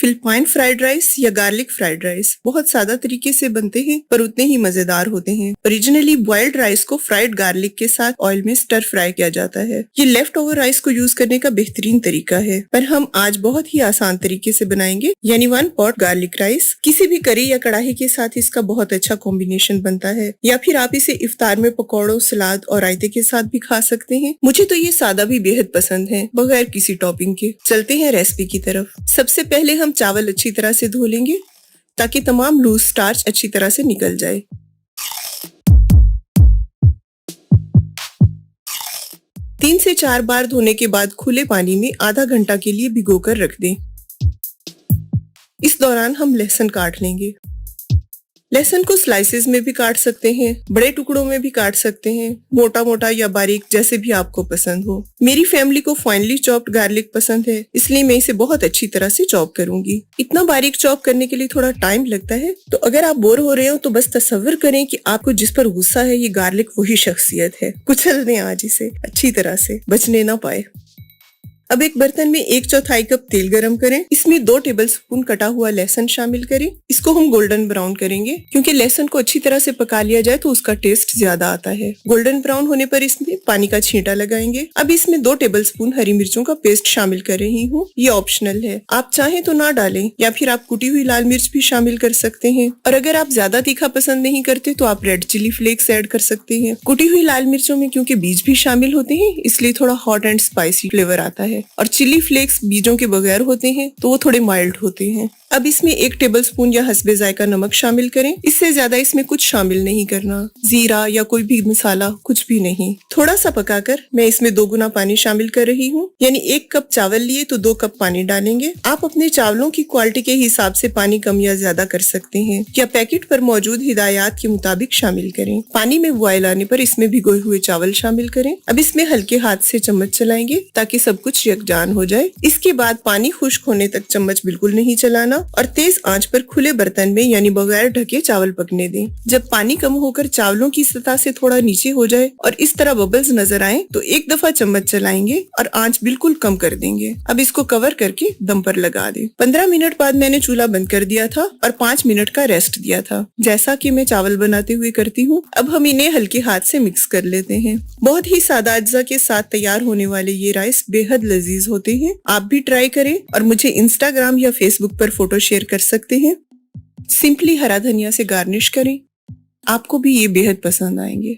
Philippine fried rice या garlic fried rice बहुत सादा तरीके से बनते हैं पर उतने ही मजेदार होते हैं। ओरिजिनली बॉइल्ड राइस को फ्राइड गार्लिक के साथ ऑयल में स्टर फ्राई किया जाता है। ये लेफ्ट ओवर राइस को यूज करने का बेहतरीन तरीका है, पर हम आज बहुत ही आसान तरीके से बनाएंगे, यानी 1 पॉट गार्लिक राइस। किसी भी करी या कढ़ाई के साथ इसका बहुत अच्छा कॉम्बिनेशन बनता है, या फिर आप इसे इफ्तार में पकौड़ों, सलाद और रायते के साथ भी खा सकते हैं। मुझे तो ये सादा भी बेहद पसंद है, बगैर किसी टॉपिंग के। चलते हैं रेसिपी की तरफ। सबसे पहले हम चावल अच्छी तरह से धो लेंगे ताकि तमाम लूज स्टार्च अच्छी तरह से निकल जाए। तीन से 4 बार धोने के बाद खुले पानी में आधा घंटा के लिए भिगोकर रख दें। इस दौरान हम लहसुन काट लेंगे। लहसुन को स्लाइसेस में भी काट सकते हैं, बड़े टुकड़ों में भी काट सकते हैं, मोटा मोटा या बारीक, जैसे भी आपको पसंद हो। मेरी फैमिली को फाइनली चॉप्ड गार्लिक पसंद है, इसलिए मैं इसे बहुत अच्छी तरह से चॉप करूंगी। इतना बारीक चॉप करने के लिए थोड़ा टाइम लगता है, तो अगर आप बोर हो रहे हो तो बस तसव्वुर करें कि आपको जिस पर गुस्सा है, ये गार्लिक वही शख्सियत है। कुचल दें आज इसे अच्छी तरह से, बचने ना पाए। अब एक बर्तन में 1/4 कप तेल गरम करें। इसमें 2 टेबलस्पून कटा हुआ लहसुन शामिल करें। इसको हम गोल्डन ब्राउन करेंगे, क्योंकि लहसुन को अच्छी तरह से पका लिया जाए तो उसका टेस्ट ज्यादा आता है। गोल्डन ब्राउन होने पर इसमें पानी का छींटा लगाएंगे। अब इसमें 2 टेबलस्पून हरी मिर्चों का पेस्ट शामिल कर रही हूँ। ये ऑप्शनल है, आप चाहें तो ना डालें, या फिर आप कुटी हुई लाल मिर्च भी शामिल कर सकते हैं। और अगर आप ज्यादा तीखा पसंद नहीं करते तो आप रेड चिली फ्लेक्स ऐड कर सकते हैं। कुटी हुई लाल मिर्चों में क्योंकि बीज भी शामिल होते हैं, इसलिए थोड़ा हॉट एंड स्पाइसी फ्लेवर आता है। और चिली फ्लेक्स बीजों के बगैर होते हैं तो वो थोड़े माइल्ड होते हैं। अब इसमें 1 टेबलस्पून या हस्बे जायका नमक शामिल करें। इससे ज्यादा इसमें कुछ शामिल नहीं करना, जीरा या कोई भी मसाला, कुछ भी नहीं। थोड़ा सा पकाकर मैं इसमें 2 गुना पानी शामिल कर रही हूँ, यानी 1 कप चावल लिए तो 2 कप पानी डालेंगे। आप अपने चावलों की क्वालिटी के हिसाब से पानी कम या ज्यादा कर सकते हैं, या पैकेट पर मौजूद हिदायत के मुताबिक शामिल करें। पानी में बॉयल आने पर इसमें भिगोए हुए चावल शामिल करें। अब इसमें हल्के हाथ से चम्मच चलाएंगे ताकि सब कुछ यकजान हो जाए। इसके बाद पानी खुश्क होने तक चम्मच बिल्कुल नहीं चलाना और तेज आंच पर खुले बर्तन में, यानी बगैर ढके, चावल पकने दें। जब पानी कम होकर चावलों की सतह से थोड़ा नीचे हो जाए और इस तरह बबल्स नजर आए तो एक दफा चम्मच चलाएंगे और आंच बिल्कुल कम कर देंगे। अब इसको कवर करके दम पर लगा दें। 15 मिनट बाद मैंने चूल्हा बंद कर दिया था और 5 मिनट का रेस्ट दिया था, जैसा कि मैं चावल बनाते हुए करती हूँ। अब हम इन्हें हल्के हाथ से मिक्स कर लेते हैं। बहुत ही सादा अज्जा के साथ तैयार होने वाले ये राइस बेहद लजीज होते हैं। आप भी ट्राई करें और मुझे इंस्टाग्राम या फेसबुक पर फोटो शेयर कर सकते हैं। सिंपली हरा धनिया से गार्निश करें, आपको भी ये बेहद पसंद आएंगे।